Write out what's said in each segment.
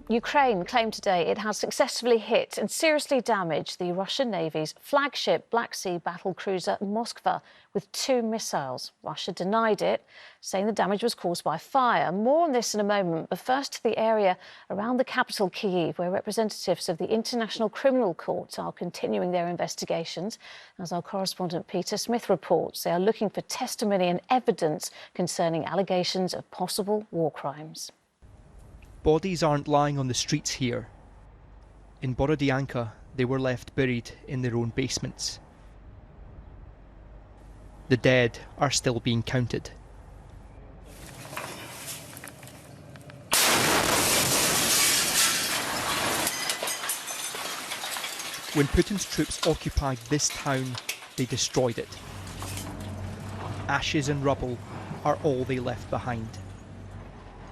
Ukraine claimed today it has successfully hit and seriously damaged the Russian Navy's flagship Black Sea battlecruiser Moskva with 2 missiles. Russia denied it, saying the damage was caused by fire. More on this in a moment, but first to the area around the capital, Kyiv, where representatives of the International Criminal Court are continuing their investigations. As our correspondent Peter Smith reports, they are looking for testimony and evidence concerning allegations of possible war crimes. Bodies aren't lying on the streets here. In Borodyanka, they were left buried in their own basements. The dead are still being counted. When Putin's troops occupied this town, they destroyed it. Ashes and rubble are all they left behind.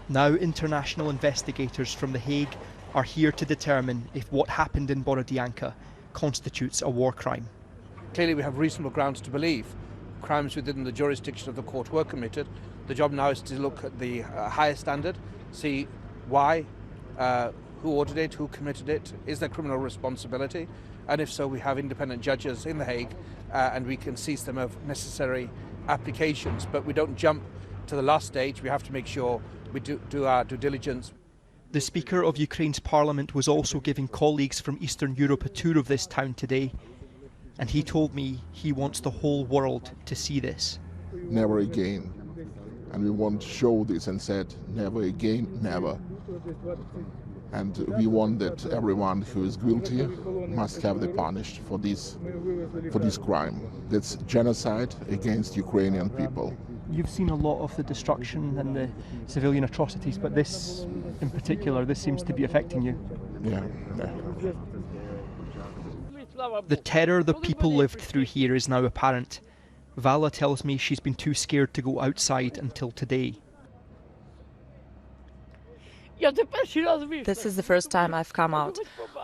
Now international investigators from The Hague are here to determine if what happened in Borodyanka constitutes a war crime. Clearly we have reasonable grounds to believe crimes within the jurisdiction of the court were committed. The job now is to look at the higher standard, see why, who ordered it, who committed it, is there criminal responsibility, and if so we have independent judges in The Hague and we can seize them of necessary applications, but we don't jump to the last stage. We have to make sure we do our due diligence. The Speaker of Ukraine's Parliament was also giving colleagues from Eastern Europe a tour of this town today, and he told me he wants the whole world to see this. Never again. And we want to show this and said, never again, never. And we want that everyone who is guilty must have the punished for this crime. That's genocide against Ukrainian people. You've seen a lot of the destruction and the civilian atrocities, but this in particular, this seems to be affecting you. Yeah. The terror the people lived through here is now apparent. Vala tells me she's been too scared to go outside until today. This is the first time I've come out.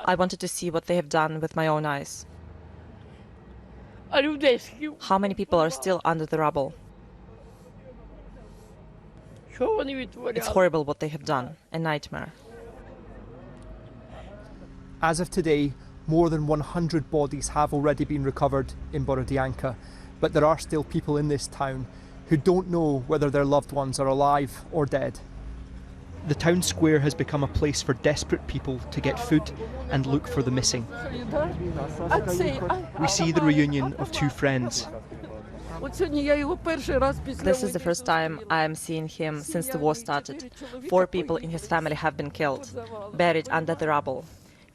I wanted to see what they have done with my own eyes. How many people are still under the rubble? It's horrible what they have done, a nightmare. As of today, more than 100 bodies have already been recovered in Borodyanka, but there are still people in this town who don't know whether their loved ones are alive or dead. The town square has become a place for desperate people to get food and look for the missing. We see the reunion of 2 friends. This is the first time I am seeing him since the war started. 4 people in his family have been killed, buried under the rubble.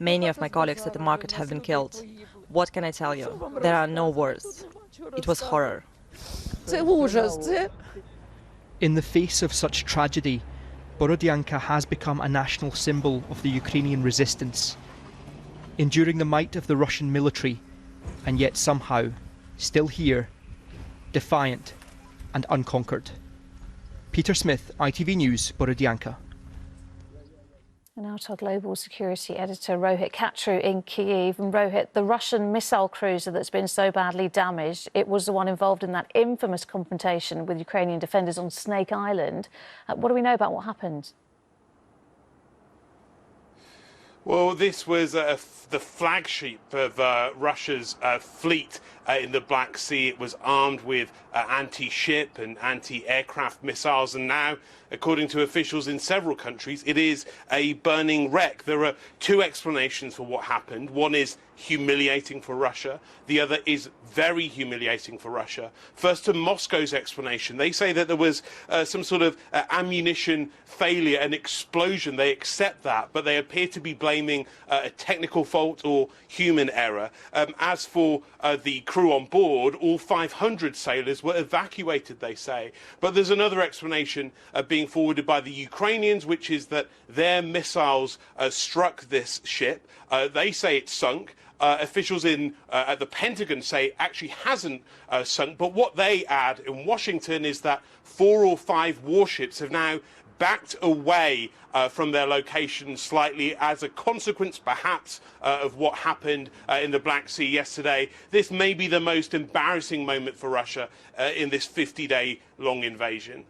Many of my colleagues at the market have been killed. What can I tell you? There are no words. It was horror. In the face of such tragedy, Borodyanka has become a national symbol of the Ukrainian resistance, enduring the might of the Russian military, and yet somehow still here, defiant and unconquered. Peter Smith, ITV News, Borodyanka. And now to our global security editor, Rohit Katru in Kyiv. And Rohit, the Russian missile cruiser that's been so badly damaged, it was the one involved in that infamous confrontation with Ukrainian defenders on Snake Island. What do we know about what happened? Well, this was the flagship of Russia's fleet in the Black Sea. It was armed with anti-ship and anti-aircraft missiles, and now, according to officials in several countries, it is a burning wreck. There are 2 explanations for what happened. One is humiliating for Russia. The other is very humiliating for Russia. First, to Moscow's explanation. They say that there was some sort of ammunition failure, an explosion. They accept that, but they appear to be blaming a technical fault or human error. As for the crew on board, all 500 sailors were evacuated, they say. But there's another explanation being forwarded by the Ukrainians, which is that their missiles struck this ship. They say it sunk. Officials at the Pentagon say it actually hasn't sunk, but what they add in Washington is that 4 or 5 warships have now backed away from their locations slightly as a consequence, perhaps, of what happened in the Black Sea yesterday. This may be the most embarrassing moment for Russia in this 50-day long invasion.